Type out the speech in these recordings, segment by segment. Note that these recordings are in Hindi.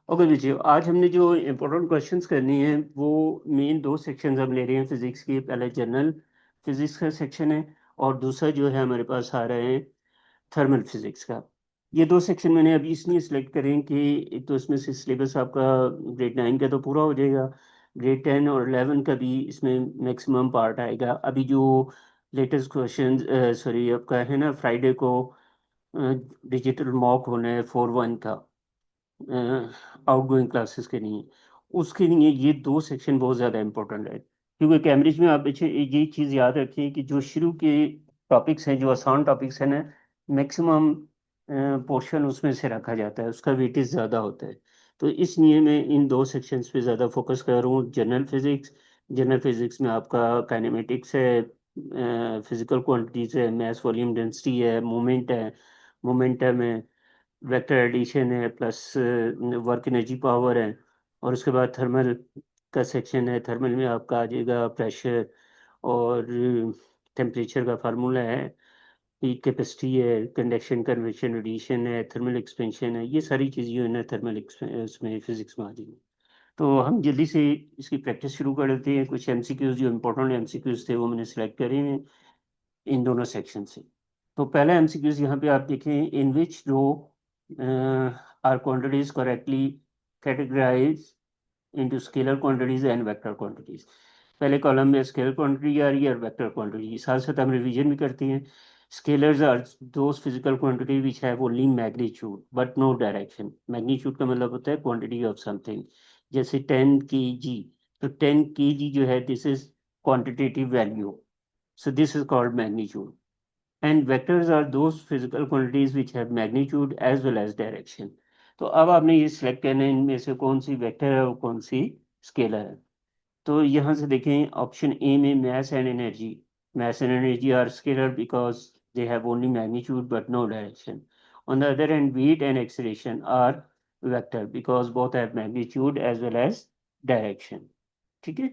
ओके विजय, आज हमने जो इम्पोर्टेंट क्वेश्चंस करनी है वो मेन दो सेक्शंस हम ले रहे हैं फिजिक्स की। पहले जनरल फिजिक्स का सेक्शन है और दूसरा जो है हमारे पास आ रहा है थर्मल फिजिक्स का। ये दो सेक्शन मैंने अभी इसलिए सिलेक्ट करें हैं कि एक तो इसमें से सिलेबस आपका ग्रेड 9 का तो पूरा हो जाएगा, ग्रेड 10 और 11 का भी इसमें मैक्सिमम पार्ट आएगा। अभी जो लेटेस्ट क्वेश्चन सॉरी आपका है ना, फ्राइडे को डिजिटल मॉक होना है 4-1 का, आउटगोइंग क्लासेस के लिए। उसके लिए ये दो सेक्शन बहुत ज़्यादा इंपॉर्टेंट है, क्योंकि कैम्ब्रिज में आप ये चीज़ याद रखिए कि जो शुरू के टॉपिक्स हैं, जो आसान टॉपिक्स हैं ना, मैक्सिमम पोर्शन उसमें से रखा जाता है, उसका वेटेज ज़्यादा होता है। तो इसलिए मैं इन दो सेक्शंस पे ज़्यादा फोकस कर रहा हूँ। जनरल फिजिक्स में आपका काइनेमेटिक्स है, फिजिकल क्वांटिटीज है, मास वॉल्यूम डेंसिटी है, मोमेंटम है, वेक्टर एडिशन है, प्लस वर्क एनर्जी पावर है। और उसके बाद थर्मल का सेक्शन है। थर्मल में आपका आ जाएगा प्रेशर और टेम्परेचर का फार्मूला है, हीट कैपेसिटी है, कंडक्शन, कन्वेक्शन, रेडिएशन है, थर्मल एक्सपेंशन है। ये सारी चीज़ें जो है ना थर्मल उसमें फिजिक्स में आ जाएंगी। तो हम जल्दी से इसकी प्रैक्टिस शुरू कर देते हैं। कुछ एमसीक्यूज जो इम्पोर्टेंट एमसीक्यूज थे वो मैंने सेलेक्ट करे हैं इन दोनों सेक्शन से। तो पहला एमसीक्यूज यहाँ पे आप देखें, in which row are quantities correctly categorise into scalar quantities and vector quantities. पहले कॉलम में स्केलर क्वांटिटी आ रही है और वेक्टर क्वांटिटी, साथ साथ हम रिवीजन भी करते हैं। Scalars are those physical quantity which have only magnitude but no direction. Magnitude का मतलब होता है क्वांटिटी ऑफ समथिंग, जैसे 10 kg। तो 10 kg जो है, this is quantitative value, so this is called magnitude. And vectors are those physical quantities which have magnitude as well as direction. तो अब आपने ये सिलेक्ट करना है इनमें से कौन सी वेक्टर है और कौन सी स्केलर है। तो यहाँ से देखें ऑप्शन ए में mass and energy. Mass and energy are scalar because they have only magnitude but no direction. On the other hand, weight and acceleration are vector because both have magnitude as well as direction. ठीक है।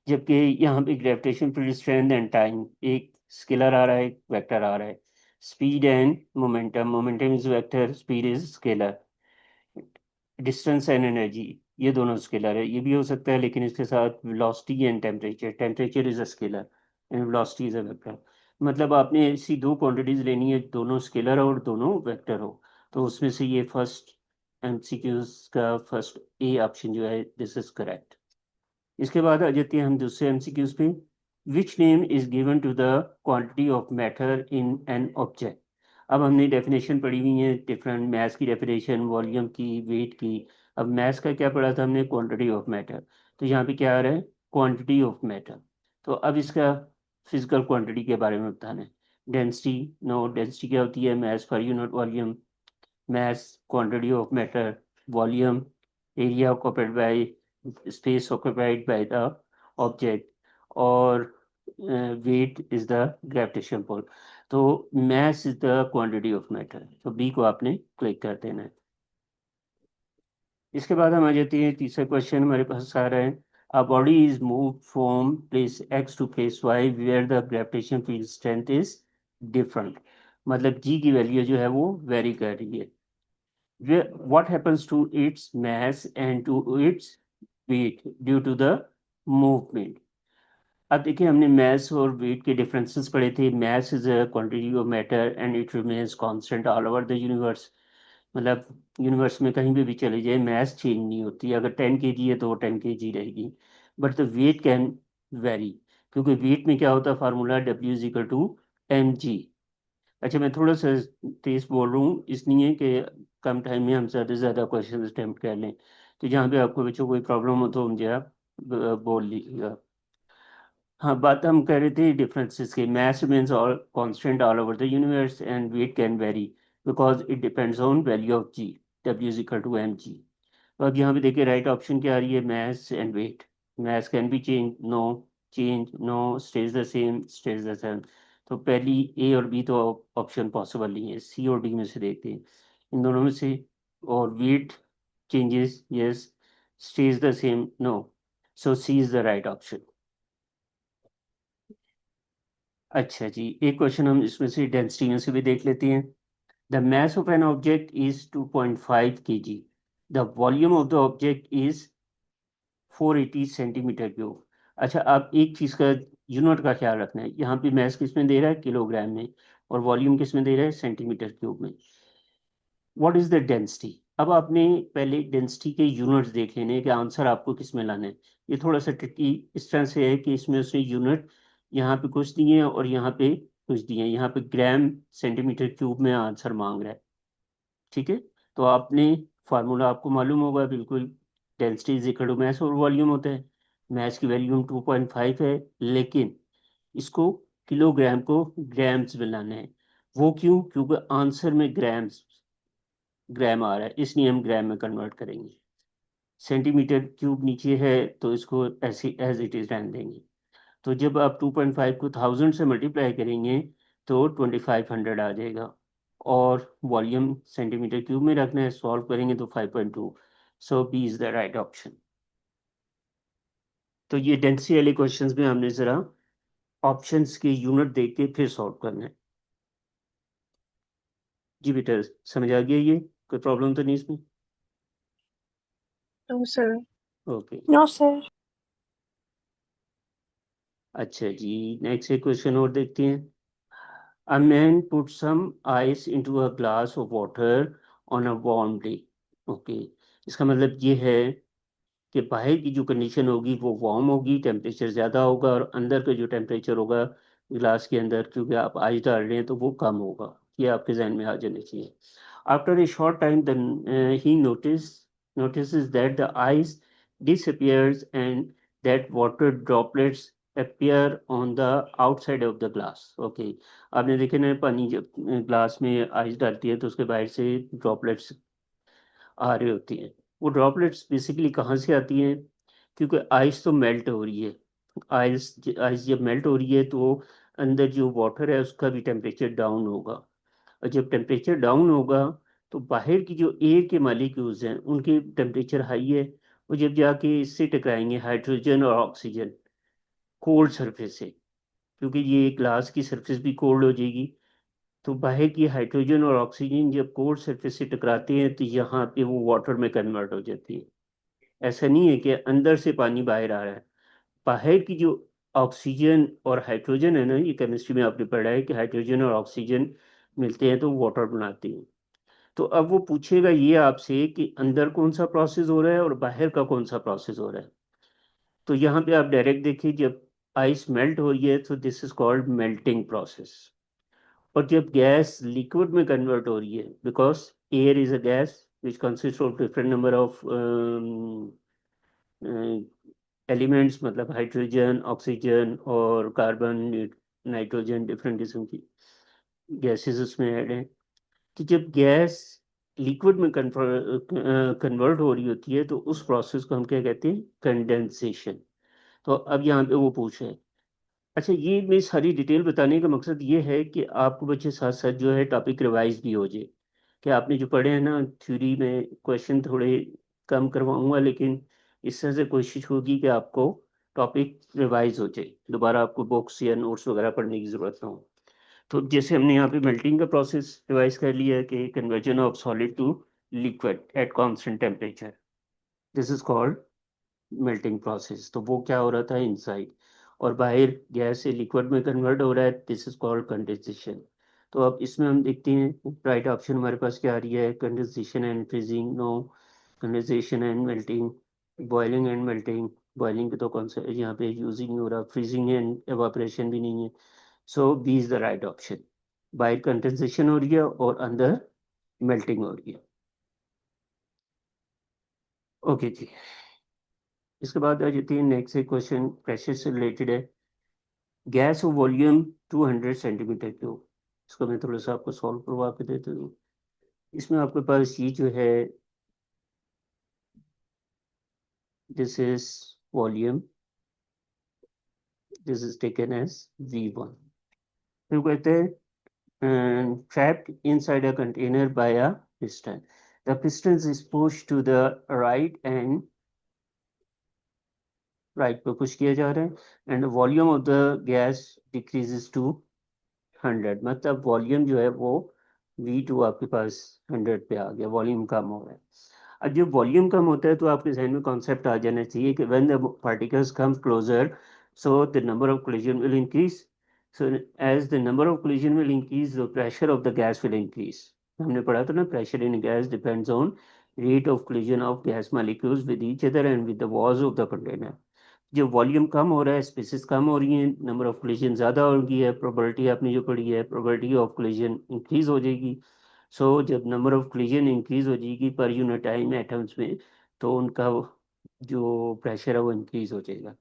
जबकि यहाँ पे gravitation field, strength and time, एक स्केलर आ रहा है, एक वेक्टर आ रहा है। Speed and momentum, momentum is vector, speed is scalar. Distance and energy, ये दोनों स्केलर है। ये भी हो सकता है लेकिन इसके साथ velocity and temperature, temperature is a scalar and velocity is a vector. मतलब आपने ऐसी दो क्वांटिटीज लेनी है, दोनों स्केलर और दोनों वेक्टर हो। तो उसमें से ये फर्स्ट एमसीक्यूज का फर्स्ट ए ऑप्शन जो है, दिस इज करेक्ट। इसके बाद आ जाते हैं हम दूसरे एमसीक्यूज पे। Which name is given to the quantity of matter in an object. अब हमने डेफिनेशन पढ़ी हुई है डिफरेंट, मैथ की डेफिनेशन, वॉल्यूम की, वेट की। अब मैथ्स का क्या पढ़ा था हमने, क्वांटिटी ऑफ मैटर। तो यहाँ पे क्या आ रहा है, क्वांटिटी ऑफ मैटर। तो अब इसका फिजिकल क्वांटिटी के बारे में बताना है। डेंसिटी, नो, डेंसिटी क्या होती है, mass per unit volume. mass, quantity of matter, volume, area occupied by, space occupied by the object, और weight is the gravitational pull। तो mass is the quantity of matter, तो बी को आपने क्लिक कर देना है। इसके बाद हम आ जाते हैं तीसरा क्वेश्चन हमारे पास आ रहा है। A body is moved from place X to place Y where the gravitational field strength is different। मतलब जी की वैल्यू जो है वो वेरी कर रही है। What happens to its mass and to its weight due to the movement। अब देखिए, हमने mass और weight के differences पढ़े थे। mass is a quantity of matter and it remains constant all over the universe। मतलब यूनिवर्स में कहीं भी चले जाए, mass चेंज नहीं होती। अगर 10 kg है तो वो 10 kg रहेगी, but the weight can vary, क्योंकि वेट में क्या होता है, फार्मूला W=mg। अच्छा, मैं थोड़ा सा तेज बोल रहा हूँ इसलिए कि कम टाइम में हम ज़्यादा से ज़्यादा क्वेश्चन अटेम्प्ट कर लें। तो जहाँ पे आपको बच्चों कोई प्रॉब्लम हो तो मुझे आप बोल लीजिएगा। हाँ, बात हम कर रहे थे डिफरेंसेस की। Mass means all constant all over the universe and weight can vary because it depends on value of g, W=mg। तो अब यहाँ पे देखिए राइट ऑप्शन क्या आ रही है, mass and weight. Mass can be change, no, change, no, stays the same, stays the same. तो पहली ए और बी तो ऑप्शन पॉसिबल नहीं है, सी और डी में से देखते हैं इन दोनों में से। और weight changes, yes, stays the same, no, so C is the right option. अच्छा जी, एक क्वेश्चन हम इसमें से डेंसिटी में से भी देख लेते हैं। The mass of an object is 2.5 kg the volume of the object is 480 centimetre cube. अच्छा, आप एक चीज का यूनिट का ख्याल रखना है, यहाँ पे मैस किस में दे रहा है, किलोग्राम में, और वॉल्यूम किस में दे रहा है, सेंटीमीटर क्यूब में। What is the density? अब आपने पहले डेंसिटी के यूनिट्स देख लेने हैं कि आंसर आपको किस में लाना है। ये थोड़ा सा ट्रिकी इस तरह से है कि इसमें उसने यूनिट यहाँ पे कुछ दिए हैं और यहाँ पे कुछ दिए हैं, यहाँ पे ग्राम सेंटीमीटर क्यूब में आंसर मांग रहा है। ठीक है, तो आपने फार्मूला आपको मालूम होगा बिल्कुल, density is equal to mass और वॉल्यूम होता है। मैस की वैल्यू 2.5 है, लेकिन इसको किलोग्राम को ग्राम्स में लाना है। वो क्यों? क्योंकि आंसर में ग्राम्स ग्राम आ रहा है, इसलिए हम ग्राम में कन्वर्ट करेंगे। सेंटीमीटर क्यूब नीचे है तो इसको ऐसे एज इट इज रहने देंगे। तो जब आप 2.5 को 1000 से मल्टीप्लाई करेंगे तो 2500 आ जाएगा, और वॉल्यूम सेंटीमीटर क्यूब में रखना है, सॉल्व करेंगे तो 5.2। So B is the right option. तो ये डेंसिटी वाले क्वेश्चंस में हमने जरा ऑप्शंस के यूनिट देख के फिर सॉल्व करना है। जी बेटा, समझ आ गया? ये कोई प्रॉब्लम तो नहीं इसमें? No sir. Okay, no sir. अच्छा जी, नेक्स्ट एक क्वेश्चन और देखते हैं। A man put some ice into a glass of water on a warm day. Okay, इसका मतलब ये है कि बाहर की जो कंडीशन होगी वो वार्म होगी, टेम्परेचर ज़्यादा होगा, और अंदर का जो टेम्परेचर होगा ग्लास के अंदर, क्योंकि आप आइस डाल रहे हैं, तो वो कम होगा। ये आपके जहन में आ जाना चाहिए। After a short time then he notices that the ice disappears and that water droplets appear on the outside of the glass. Okay, आपने देखा ना, पानी जब ग्लास में आइस डालती है तो उसके बाहर से ड्रॉपलेट्स आ रही होती हैं। वो ड्रॉपलेट्स बेसिकली कहाँ से आती हैं? क्योंकि आइस तो मेल्ट हो रही है। आइस आइस जब मेल्ट हो रही है तो अंदर जो वाटर है उसका भी टेम्परेचर डाउन होगा, और जब टेम्परेचर डाउन होगा तो बाहर की जो एयर के मालिक्यूल्स हैं उनके टेम्परेचर हाई है, वो जब जाके इससे टकराएंगे हाइड्रोजन और ऑक्सीजन कोल्ड सरफेस से, क्योंकि ये ग्लास की सरफेस भी कोल्ड हो जाएगी, तो बाहर की हाइड्रोजन और ऑक्सीजन जब कोल्ड सरफेस से टकराते हैं तो यहाँ पे वो वाटर में कन्वर्ट हो जाती है। ऐसा नहीं है कि अंदर से पानी बाहर आ रहा है। बाहर की जो ऑक्सीजन और हाइड्रोजन है ना, ये केमिस्ट्री में आपने पढ़ा है कि हाइड्रोजन और ऑक्सीजन मिलते हैं तो वाटर बनाते हैं। तो अब वो पूछेगा ये आपसे कि अंदर कौन सा प्रोसेस हो रहा है और बाहर का कौन सा प्रोसेस हो रहा है। तो यहाँ पे आप डायरेक्ट देखिए, जब आइस मेल्ट हो रही है तो this is called melting process. और जब गैस लिक्विड में कन्वर्ट हो रही है, because air is a gas which consist of different number of elements, मतलब हाइड्रोजन, ऑक्सीजन और कार्बन, नाइट्रोजन, डिफरेंट किस्म की गैसेस उसमें ऐड हैं। कि जब गैस लिक्विड में कन्वर्ट हो रही होती है तो उस प्रोसेस को हम क्या कहते हैं, कंडेंसेशन। तो अब यहाँ पे वो पूछ रहे हैं। अच्छा, ये मैं सारी डिटेल बताने का मकसद ये है कि आपको बच्चे साथ साथ जो है टॉपिक रिवाइज भी हो जाए, कि आपने जो पढ़े हैं ना थ्योरी में, क्वेश्चन थोड़े कम करवाऊंगा, लेकिन इस तरह से कोशिश होगी कि आपको टॉपिक रिवाइज हो जाए, दोबारा आपको बुक्स या नोट्स वगैरह पढ़ने की जरूरत ना हो। तो जैसे हमने यहाँ पे मेल्टिंग का प्रोसेस रिवाइज कर लिया है कि conversion of solid to liquid at constant temperature, this is called melting process. तो वो क्या हो रहा था इनसाइड, और बाहर गैस से लिक्विड में कन्वर्ट हो रहा है, दिस इज कॉल्ड कंडेंसेशन। तो अब इसमें हम देखते हैं राइट ऑप्शन हमारे पास क्या आ रही है, condensation and freezing, no. Condensation and melting, boiling and melting, boiling तो कौन सा यहाँ पे यूज ही नहीं हो रहा, फ्रीजिंग एंड एवापोरेशन भी नहीं है। So B is the right option. बाहर कंडेंसेशन हो रही है और अंदर मेल्टिंग हो रही है। ओके जी, इसके बाद आ जाती है नेक्स्ट एक क्वेश्चन, प्रेशर से रिलेटेड है। गैस वॉल्यूम 200 सेंटीमीटर क्यूब, इसको मैं थोड़ा सा आपको सॉल्व करवा के देता हूँ। इसमें आपके पास ये जो है, this is volume, this is taken as V1। फिर कहते हैं trapped inside a container by a piston. The piston is pushed to the right and right पे पुश किया जा रहा है, and volume of the gas decreases to 100, मतलब वॉल्यूम जो है वो V2 आपके पास 100 पे आ गया, वॉल्यूम कम हो रहा है। अब जब वॉल्यूम कम होता है तो आपके जहन में कॉन्सेप्ट आ जाना चाहिए कि when the particles come closer, so the number of collision will increase. So as the number of collision will increase, the pressure of the gas will increase. हमने पढ़ा था ना, pressure in gas depends on rate of collision of gas molecules with each other and with the walls of the container. जब वॉल्यूम कम हो रहा है, स्पेसिस कम हो रही है, नंबर ऑफ कोलिजन ज़्यादा हो गई है, प्रोबेबिलिटी आपने जो पढ़ी है, प्रोबेबिलिटी ऑफ कोलिजन इंक्रीज हो जाएगी. सो जब नंबर ऑफ कोलिजन इंक्रीज हो जाएगी पर यूनिट टाइम एटम्स में, तो उनका जो प्रेशर है वो इंक्रीज हो जाएगा.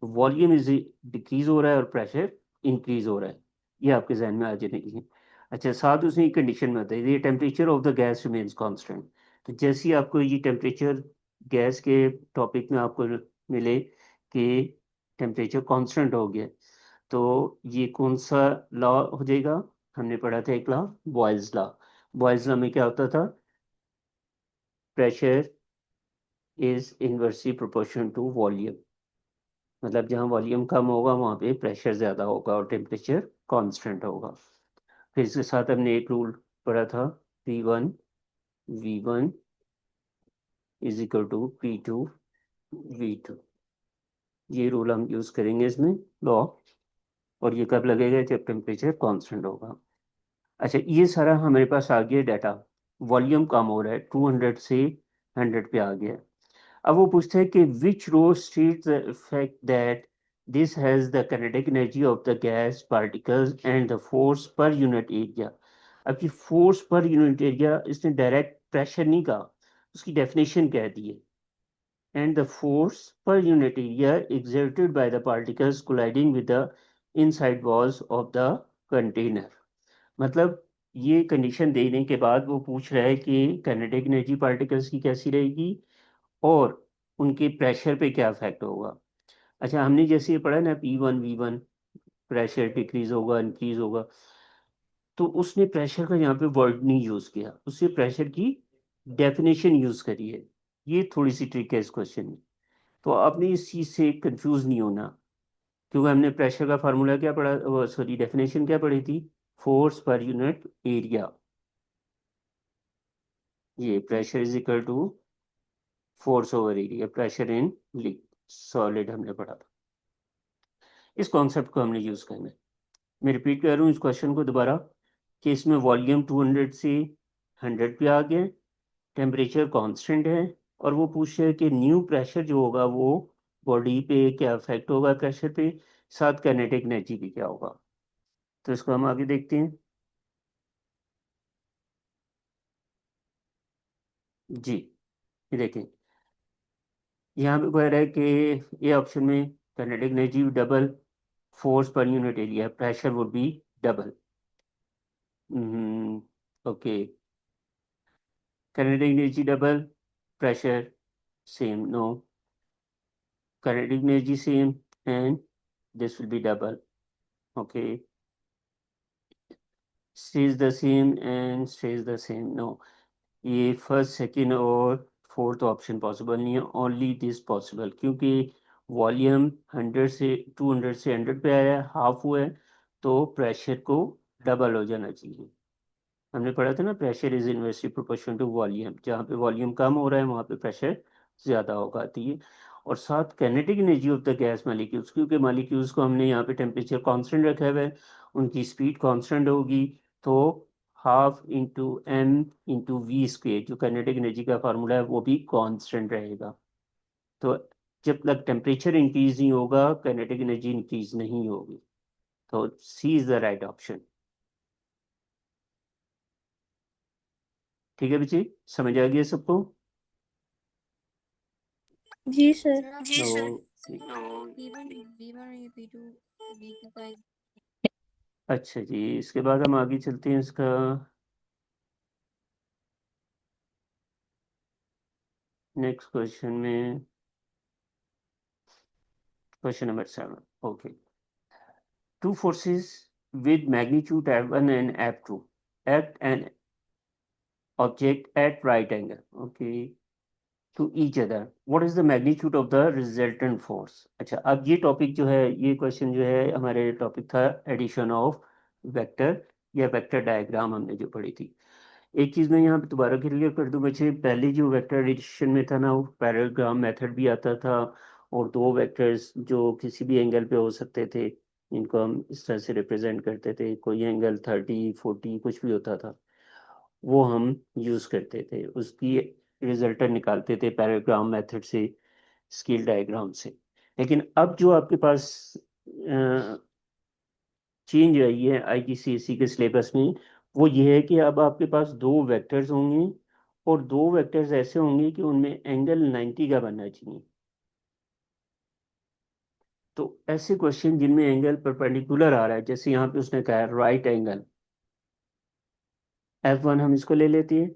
वॉल्यूम इज डिक्रीज हो रहा है और प्रेशर इंक्रीज हो रहा है, ये आपके जहन में आ जाएगी. अच्छा, साथ उसमें कंडीशन में होता है ये temperature of the gas remains constant. तो जैसे ही आपको ये टेम्परेचर गैस के टॉपिक में आपको मिले कि टेम्परेचर कांस्टेंट हो गया, तो ये कौन सा लॉ हो जाएगा? हमने पढ़ा था एक law, Boyle's law. Boyle's law में क्या होता था? Pressure is inversely proportional to volume. मतलब जहाँ वॉल्यूम कम होगा वहाँ पे प्रेशर ज़्यादा होगा और टेम्परेचर कांस्टेंट होगा. फिर इसके साथ हमने एक रूल पढ़ा था, P1 is equal to P2 V2. ये रूल हम यूज़ करेंगे इसमें लॉ, और ये कब लगेगा? जब टेम्परेचर कांस्टेंट होगा. अच्छा, ये सारा हमारे पास आ गया डाटा. वॉल्यूम कम हो रहा है, 200 से 100 पे आ गया. अब वो पूछते हैं कि which row states the effect that this has the kinetic energy of the gas particles and the force per unit area. अब ये फोर्स पर यूनिट एरिया इसने डायरेक्ट प्रेशर नहीं कहा, उसकी डेफिनेशन कह दी है. And the force per unit area exerted by the particles colliding with the inside walls of the container. मतलब ये कंडीशन देने के बाद वो पूछ रहा है कि काइनेटिक एनर्जी पार्टिकल्स की कैसी रहेगी और उनके प्रेशर पे क्या इफेक्ट होगा. अच्छा, हमने जैसे ये पढ़ा ना, P1 V1, प्रेशर डिक्रीज होगा इंक्रीज होगा, तो उसने प्रेशर का यहाँ पे वर्ड नहीं यूज किया, उससे प्रेशर की डेफिनेशन यूज करी है. ये थोड़ी सी ट्रिक है इस क्वेश्चन में. तो आपने इस चीज से कंफ्यूज नहीं होना, क्योंकि हमने प्रेशर का फार्मूला क्या पढ़ा, सॉरी डेफिनेशन क्या पढ़ी थी? Force per unit area. ये pressure is equal to force over area, pressure in solid हमने पढ़ा था. इस कॉन्सेप्ट को हमने यूज करना है. मैं रिपीट कर रहा हूँ इस क्वेश्चन को दोबारा, कि इसमें वॉल्यूम 200 से 100 पे आ गया, टेम्परेचर कांस्टेंट है, और वो पूछ रहे हैं कि न्यू प्रेशर जो होगा वो बॉडी पे क्या इफेक्ट होगा प्रेशर पे, साथ काइनेटिक एनर्जी भी क्या होगा. तो इसको हम आगे देखते हैं. जी, ये देखें, यहाँ पे कह रहा है कि ये ऑप्शन में kinetic energy double, force per unit area, pressure would be double. Okay, kinetic energy double, pressure same, no. Kinetic energy same, and this will be double. Okay, stays the same and stays the same, no. ये फर्स्ट सेकंड और फोर्थ ऑप्शन पॉसिबल नहीं है, ओनली दिस पॉसिबल, क्योंकि वॉल्यूम 200 से 100 पे आया है, हाफ हुआ है, तो प्रेशर को डबल हो जाना चाहिए. हमने पढ़ा था ना, pressure is inversely proportional to volume. जहाँ पे वॉल्यूम कम हो रहा है वहाँ पे प्रेशर ज़्यादा होगा आती है. और साथ kinetic energy of the gas molecules, क्योंकि मालिक्यूल्स को हमने यहाँ पे टेम्परेचर कांस्टेंट रखा हुआ है, उनकी स्पीड कांस्टेंट होगी, तो half into M into V square, जो काइनेटिक एनर्जी का फार्मूला है वो भी कांस्टेंट रहेगा. तो जब तक टेम्परेचर इंक्रीज नहीं होगा काइनेटिक एनर्जी इंक्रीज नहीं होगी. तो सी इज द राइट ऑप्शन. ठीक है बच्चे, समझ आ गया सबको? जी सर. अच्छा जी, इसके बाद हम आगे चलते हैं. इसका नेक्स्ट क्वेश्चन में, question number 7. Okay, two forces with magnitude F1 and F2 act an object at right angle, okay, to each other. What is the magnitude of the resultant force? अच्छा, अब ये टॉपिक जो है, ये क्वेश्चन जो है हमारे टॉपिक था एडिशन ऑफ वेक्टर या वेक्टर डायग्राम, हमने जो पढ़ी थी. एक चीज मैं यहाँ पे दोबारा क्लियर कर दूं बच्चे, पहले जो वेक्टर एडिशन में था ना, वो पैरेललोग्राम मेथड भी आता था, और दो वेक्टर्स जो किसी भी एंगल पे हो सकते थे, इनको हम इस तरह से रिप्रेजेंट करते थे, कोई एंगल 30 40 कुछ भी होता था, वो हम यूज करते थे, उसकी रिजल्टेंट निकालते थे पैरेललोग्राम मेथड से, स्केल डायग्राम से। लेकिन अब जो आपके पास चेंज आई है आईजीसीएसई के सिलेबस में, वो ये है कि अब आपके पास दो वेक्टर्स होंगे, और दो वेक्टर्स ऐसे होंगे कि उनमें एंगल 90 का बनना चाहिए। तो ऐसे क्वेश्चन जिनमें एंगल परपेंडिकुलर आ रहा है, जैसे यहाँ पे उसने कहा है राइट एंगल, F1 हम इसको ले लेते हैं,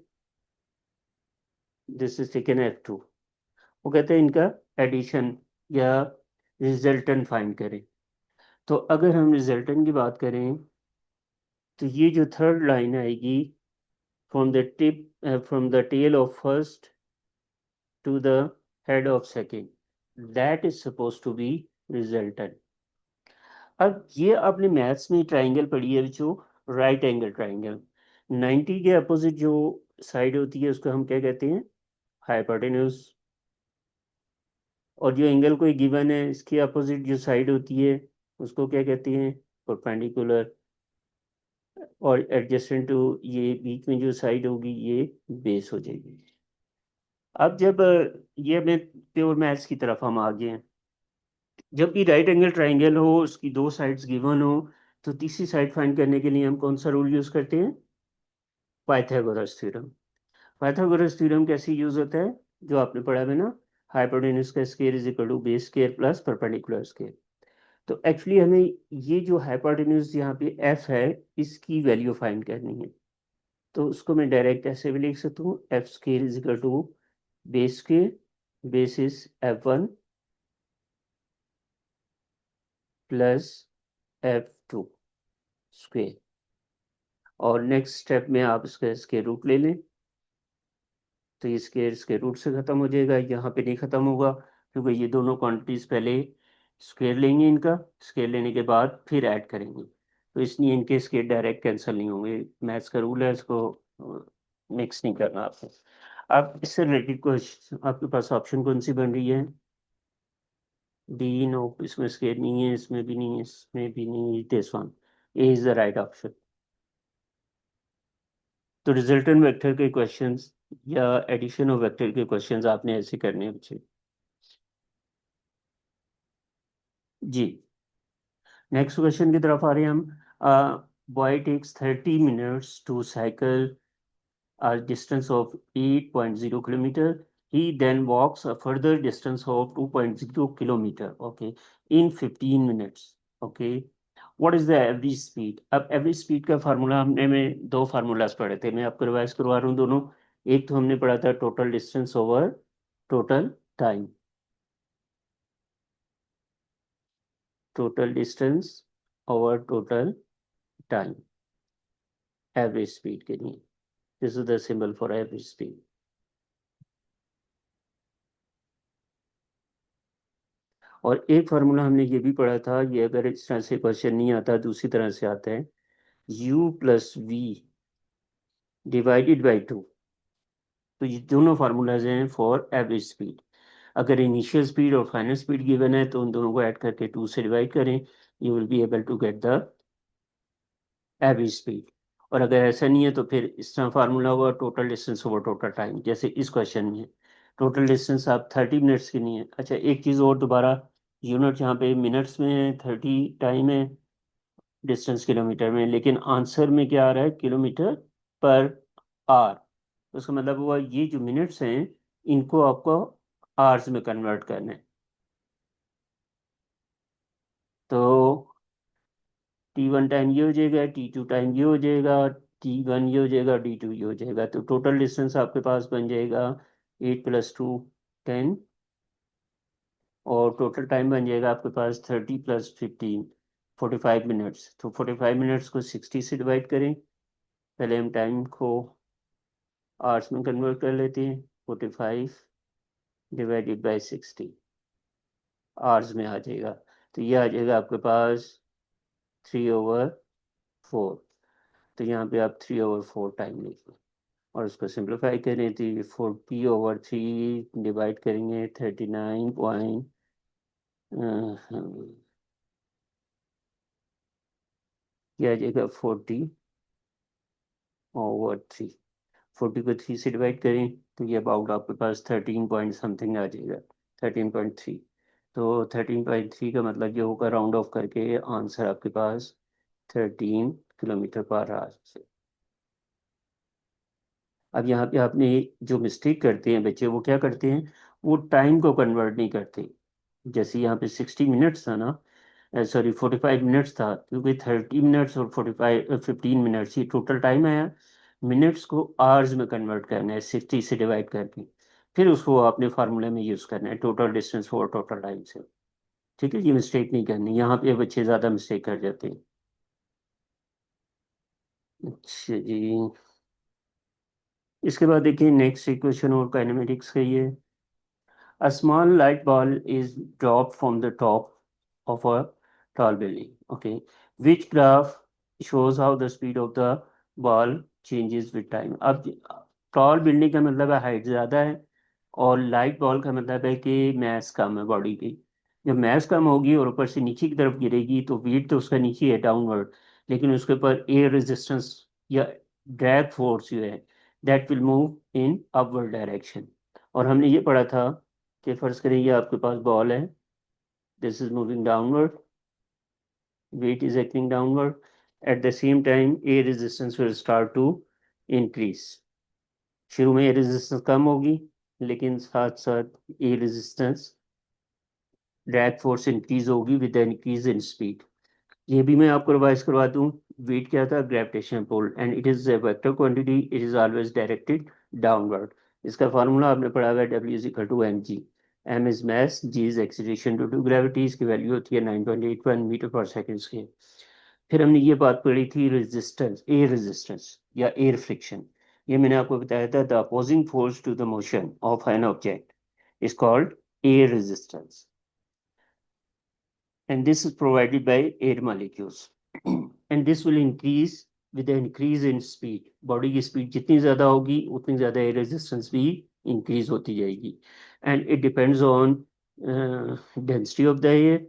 दिस इज टेकन F2। वो कहते हैं इनका एडिशन या रिजल्टेंट फाइंड करें। तो अगर हम रिजल्टेंट की बात करें, तो ये जो थर्ड लाइन आएगी, from the tip from the tail of first to the head of second, that is supposed to be resultant। अब ये आपने मैथ्स में ट्राइंगल पढ़ी है जो राइट एंगल ट्राइंगल, 90 के अपोजिट जो साइड होती है उसको हम क्या कहते हैं, हाइपोटेन्यूज। और जो एंगल कोई गिवन है, इसके अपोजिट जो साइड होती है उसको क्या कहते हैं, परपेंडिकुलर। और एडजेसेंट टू, ये बीच में जो साइड होगी ये बेस हो जाएगी। अब जब ये अपने प्योर मैथ्स की तरफ हम आ गए हैं, जब भी राइट एंगल ट्राइंगल हो, उसकी दो साइड्स गिवन हो, तो तीसरी साइड फाइंड करने के लिए हम कौन सा रूल यूज करते हैं, पाइथागोरस थ्योरम। पाइथागोरस थ्योरम कैसे यूज होता है, जो आपने पढ़ा है ना, हाइपोटेन्यूज का square is equal to base square plus perpendicular square. तो एक्चुअली हमें ये जो हाइपोटेन्यूज यहाँ पे एफ है, इसकी वैल्यू फाइंड करनी है। तो उसको मैं डायरेक्ट ऐसे भी लिख सकता हूँ, F square is equal to base square, base is F1 plus F2 square. और नेक्स्ट स्टेप में आप इसका स्क्वायर रूट ले लें, तो ये स्क्वायर रूट से खत्म हो जाएगा, यहाँ पे नहीं खत्म होगा, क्योंकि ये दोनों क्वांटिटीज पहले स्क्वायर लेंगे, इनका स्क्वायर लेने के बाद फिर ऐड करेंगे, तो इसलिए इनके स्क्वायर डायरेक्ट कैंसिल नहीं होंगे। मैथ्स का रूल है, इसको मिक्स नहीं करना आपको। अब इससे रिलेटेड क्वेश्चन आपके पास ऑप्शन कौन सी बन रही है, डी नो, इसमें स्क्वायर नहीं है, इसमें भी नहीं है, इसमें भी नहीं है, this one, A is the right option. तो रिजल्टेंट वेक्टर के क्वेश्चंस या एडिशन ऑफ वेक्टर के क्वेश्चंस आपने ऐसे करने हैं बच्चे। जी, नेक्स्ट क्वेश्चन की तरफ आ रहे हैं हम। Boy takes 30 minutes to cycle a distance of 8.0 kilometer. He then walks a further distance of 2.0 kilometer, okay, in 15 minutes, okay। What is the average speed? अब एवरेज स्पीड का फार्मूला हमने में दो फार्मूलाज पढ़े थे, मैं आपको रिवाइज करवा रहा हूँ दोनों। एक तो हमने पढ़ा था total distance over total time, total distance over total time, average speed के लिए, this is the symbol for average speed. और एक फार्मूला हमने ये भी पढ़ा था, ये अगर इस तरह से क्वेश्चन नहीं आता, दूसरी तरह से आता है, U+V डिवाइडेड बाई 2। तो ये दोनों फार्मूलाज हैं फॉर एवरेज स्पीड। अगर इनिशियल स्पीड और फाइनल स्पीड गिवन है, तो उन दोनों को ऐड करके 2 से डिवाइड करें, you will be able to get the average speed. और अगर ऐसा नहीं है, तो फिर इस तरह फार्मूला होगा total distance over total time, जैसे इस क्वेश्चन में टोटल डिस्टेंस आप 30 मिनट्स की नहीं है। अच्छा, एक चीज़ और दोबारा, यूनिट यहाँ पे मिनट्स में है, 30 टाइम है, डिस्टेंस किलोमीटर में, लेकिन आंसर में क्या आ रहा है, किलोमीटर पर आवर। उसका मतलब हुआ ये जो मिनट्स हैं, इनको आपको आवर्स में कन्वर्ट करना है। तो T1 टाइम ये हो जाएगा, T2 टाइम ये हो जाएगा, T1 ये हो जाएगा, D2 ये हो जाएगा, तो टोटल डिस्टेंस आपके पास बन जाएगा 8 + 2 10, और टोटल टाइम बन जाएगा आपके पास 30 + 15 45 मिनट्स। तो 45 मिनट्स को 60 से डिवाइड करें, पहले हम टाइम को आवर्स में कन्वर्ट कर लेते हैं, 45 डिवाइडेड बाई 60 आवर्स में आ जाएगा। तो ये आ जाएगा आपके पास 3/4। तो यहाँ पे आप 3/4 टाइम लिखिए। और उसको सिंप्लीफाई करें तो ये 40/3 डिवाइड करेंगे 39 पॉइंट क्या आ जाएगा 40/3। 40 को 3 से डिवाइड करें तो ये अबाउट आपके पास 13 पॉइंट समथिंग आ जाएगा, 13.3। तो 13.3 का मतलब ये होगा राउंड ऑफ करके आंसर आपके पास 13 किलोमीटर पर आवर। अब यहाँ पे आपने जो मिस्टेक करते हैं बच्चे, वो क्या करते हैं, वो टाइम को कन्वर्ट नहीं करते। जैसे यहाँ पे 60 मिनट्स था ना, सॉरी 45 मिनट्स था, क्योंकि 30 मिनट्स और 15 मिनट्स ये टोटल टाइम आया। मिनट्स को आवर्स में कन्वर्ट करना है 60 से डिवाइड करके, फिर उसको आपने फार्मूले में यूज़ करना है टोटल डिस्टेंस और टोटल टाइम से। ठीक है, ये मिस्टेक नहीं करनी, यहाँ पे बच्चे ज़्यादा मिस्टेक कर जाते हैं। अच्छा जी, इसके बाद देखिए नेक्स्ट इक्वेशन और काइनेमेटिक्स का ये। A small light ball is dropped from the top of a tall building. Okay. Which graph shows how the speed of the ball changes with time? अब टॉल बिल्डिंग का मतलब है हाइट ज़्यादा है, और लाइट बॉल का मतलब है कि मास कम है बॉडी की। जब मास कम होगी और ऊपर से नीचे की तरफ गिरेगी तो वेट तो उसका नीचे है डाउनवर्ड, लेकिन उसके ऊपर एयर रेजिस्टेंस या ड्रैग फोर्स जो है that will move in upward direction. और हमने ये पढ़ा था कि फर्ज करें ये आपके पास बॉल है, this is moving downward, weight is acting downward, at the same time air resistance will start to increase। शुरू में एयर रेजिस्टेंस कम होगी, लेकिन साथ साथ air resistance drag force increase होगी विद इंक्रीज इन स्पीड। ये भी मैं आपको रिवाइज करवा दूं। वेट क्या था, gravitational pull, and it is a vector quantity, it is always directed downward. इसका फार्मूला आपने पढ़ा हुआ है, W is equal to M G. M is mass, G is acceleration due to gravity, इसकी वैल्यू होती है 9.81 मीटर पर सेकेंड के। फिर हमने ये बात पढ़ी थी रेजिस्टेंस या एयर फ्रिक्शन। ये मैंने आपको बताया था, the opposing force to the motion of an object is called air resistance, and this is provided by air molecules and this will increase with the increase in speed। Body की स्पीड जितनी ज़्यादा होगी उतनी ज़्यादा एयर रेजिस्टेंस भी इंक्रीज होती जाएगी, and it depends on density of the air,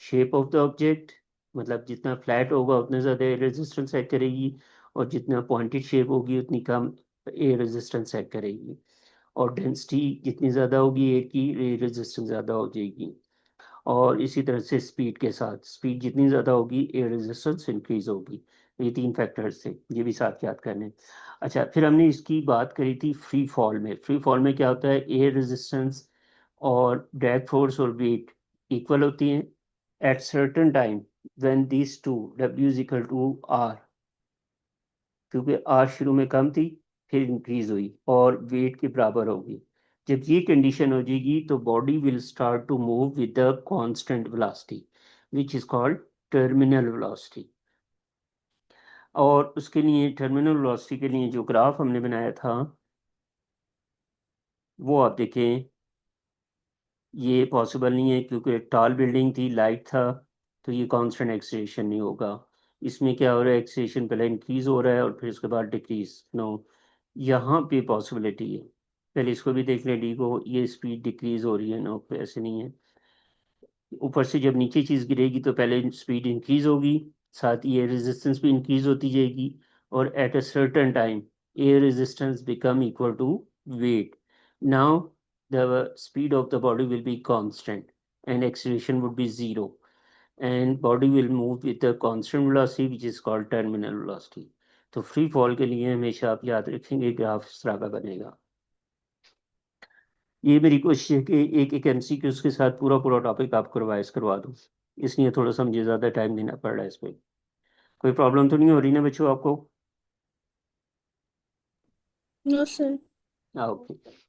shape of the object. मतलब जितना फ्लैट होगा उतना ज़्यादा एयर रेजिस्टेंस ऐड करेगी, और जितना पॉइंटेड शेप होगी उतनी कम एयर रेजिस्टेंस ऐड करेगी। और डेंसिटी जितनी ज़्यादा होगी एयर की, एयर रेजिस्टेंस ज़्यादा हो जाएगी। और इसी तरह से स्पीड के साथ, स्पीड जितनी ज़्यादा होगी एयर रेजिस्टेंस इंक्रीज होगी। ये तीन फैक्टर्स थे, ये भी साथ याद करने। अच्छा, फिर हमने इसकी बात करी थी फ्री फॉल में। फ्री फॉल में क्या होता है, एयर रेजिस्टेंस और ड्रैग फोर्स और वेट इक्वल होती हैं at certain time when these two W is equal to R, क्योंकि आर शुरू में कम थी फिर इंक्रीज हुई और वेट के बराबर होगी। जब ये कंडीशन हो जाएगी तो body will start to move with the constant velocity which is called terminal velocity. और उसके लिए टर्मिनल वेलोसिटी के लिए जो ग्राफ हमने बनाया था वो आप देखें, ये पॉसिबल नहीं है क्योंकि टॉल बिल्डिंग थी, लाइट था, तो ये कांस्टेंट एक्सेलरेशन नहीं होगा। इसमें क्या हो रहा है, एक्सेलरेशन पहले इंक्रीज हो रहा है और फिर उसके बाद डिक्रीज। नो, यहाँ पे पॉसिबिलिटी है। पहले इसको भी देख लें, डी को, ये स्पीड डिक्रीज हो रही है। नो, ऐसे नहीं है। ऊपर से जब नीचे चीज गिरेगी तो पहले स्पीड इंक्रीज होगी, साथ ही एयर रेजिस्टेंस भी इंक्रीज होती जाएगी, और at a certain time air resistance become equal to weight. Now the speed of the body will be constant and acceleration would be zero, and body will move with a constant velocity which is called terminal velocity। तो फ्री फॉल के लिए हमेशा आप याद रखेंगे ग्राफ इस तरह का बनेगा। ये मेरी कोशिश है कि एक एक एमसीक्यू के साथ पूरा पूरा टॉपिक आपको रिवाइज करवा दूँ, इसलिए थोड़ा सा मुझे ज़्यादा टाइम देना पड़ रहा है इस पर। कोई प्रॉब्लम तो नहीं हो रही ना बच्चों आपको? No sir. ओके।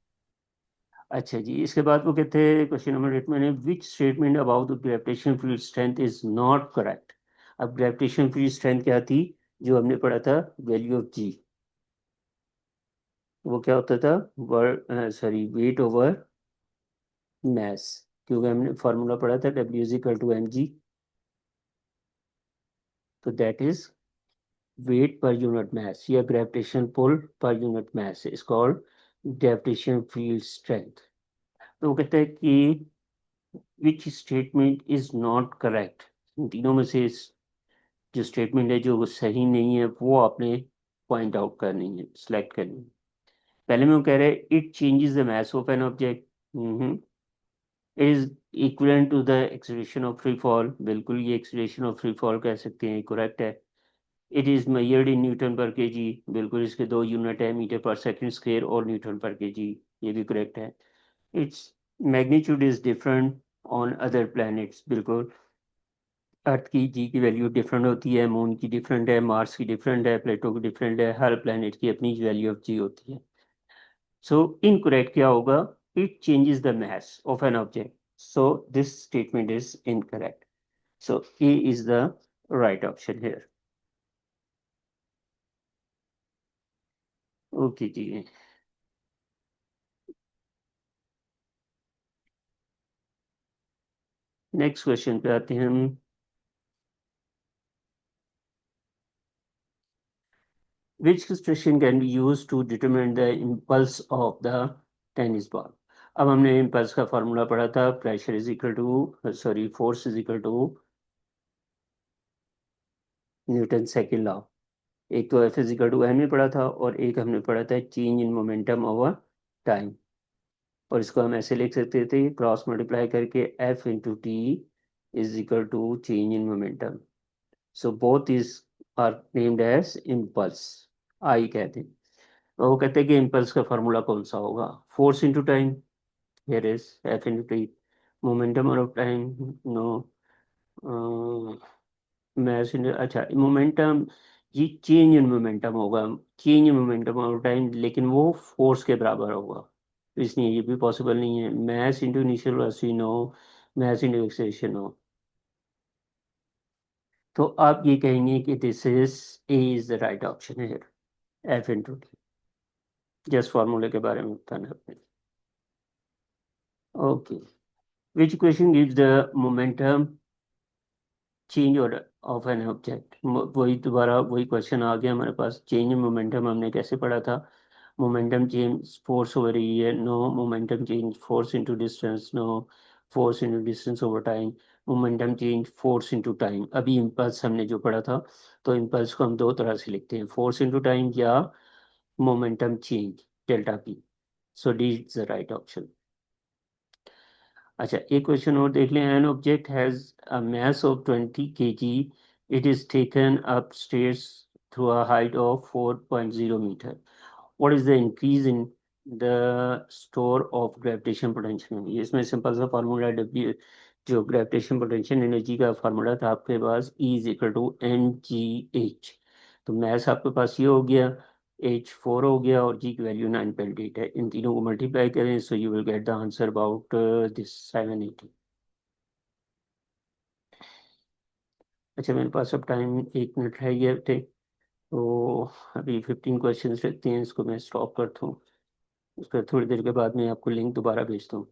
अच्छा जी, इसके बाद वो कहते हैं क्वेश्चन नंबर 8 में, which statement about the gravitation field strength is not correct. अब ग्रेविटेशन फील्ड स्ट्रेंथ क्या थी जो हमने पढ़ा था, वैल्यू ऑफ जी, वो क्या होता था, सॉरी वेट ओवर मास, क्योंकि हमने फार्मूला पढ़ा था W is equal to M G, तो that is weight per unit mass या gravitational pull per unit mass is called gravitational field strength. तो वो कहता है कि which statement is not correct, इन तीनों में से जो स्टेटमेंट है जो सही नहीं है वो आपने पॉइंट आउट करनी है, सिलेक्ट करनी है। पहले में वो कह रहे हैं it changes the mass of an object, is equivalent to the acceleration of free fall, बिल्कुल ये एक्सेलरेशन ऑफ फ्री फॉल कह सकते हैं, करेक्ट है। It is measured in newton पर केजी, बिल्कुल इसके दो यूनिट है, मीटर पर सेकंड स्क्वायर और न्यूटन पर केजी, ये भी करेक्ट है। Its magnitude is different on other planets, बिल्कुल अर्थ की जी की वैल्यू डिफरेंट होती है, मून की डिफरेंट है, मार्स की डिफरेंट है, प्लेटो की डिफरेंट है, हर प्लैनेट की अपनी वैल्यू ऑफ जी होती है। सो इनकरेक्ट क्या होगा, it changes the mass of an object, so this statement is incorrect, so A is the right option here. Okay जी, नेक्स्ट क्वेश्चन पे आते हैं हम। Which expression can be used to determine the impulse of the tennis ball? अब हमने इम्पल्स का फॉर्मूला पढ़ा था, pressure is equal to sorry force is equal to Newton second law. एक तो F is equal to M में पढ़ा था और एक हमने पढ़ा था change in momentum over time, और इसको हम ऐसे लिख सकते थे क्रॉस मल्टीप्लाई करके F into T is equal to change in momentum. So both is are named as impulse, आई कहते हैं। और वो कहते हैं कि इम्पल्स का फॉर्मूला कौन सा होगा, force into time, here is F into T, momentum of time, no, mass into, अच्छा मोमेंटम, ये चेंज इन मोमेंटम होगा, change in momentum of time, लेकिन वो फोर्स के बराबर होगा, तो इसलिए ये भी पॉसिबल नहीं है। Mass into initial velocity no, mass into acceleration no, तो आप ये कहेंगे कि this is A is the right option है, एफ इंटू टी। जस्ट फार्मूले के बारे में बताना आपने। Okay, which question gives the momentum change order of an object, वही दोबारा वही क्वेश्चन आ गया हमारे पास। चेंज इन मोमेंटम हमने कैसे पढ़ा था, momentum change force over area no, momentum change force into distance no, force into distance over time, momentum change force into time. अभी इम्पल्स हमने जो पढ़ा था, तो इम्पल्स को हम दो तरह से लिखते हैं, फोर्स इनटू टाइम या momentum change delta P. So D is the right option. अच्छा एक क्वेश्चन और देख लें, an object has a mass of 20 kg, it is taken upstairs through a height of 4.0 meter, what is the increase in the store of gravitational potential? ये इसमें सिंपल सा फार्मूला डब्ल्यू, जो ग्रेविटेशन पोटेंशियल एनर्जी का फार्मूला था आपके पास, E is equal to M G H, तो मैथ आपके पास ये हो गया, एच 4 हो गया और जी की वैल्यू 9.8 है, इन तीनों को मल्टीप्लाई करें so you will get the answer about this 780। अच्छा मेरे पास अब टाइम 1 मिनट है ये थे, तो अभी 15 क्वेश्चन रहते हैं, इसको मैं स्टॉप करता हूँ, उसके थोड़ी देर के बाद मैं आपको लिंक दोबारा भेजता हूँ।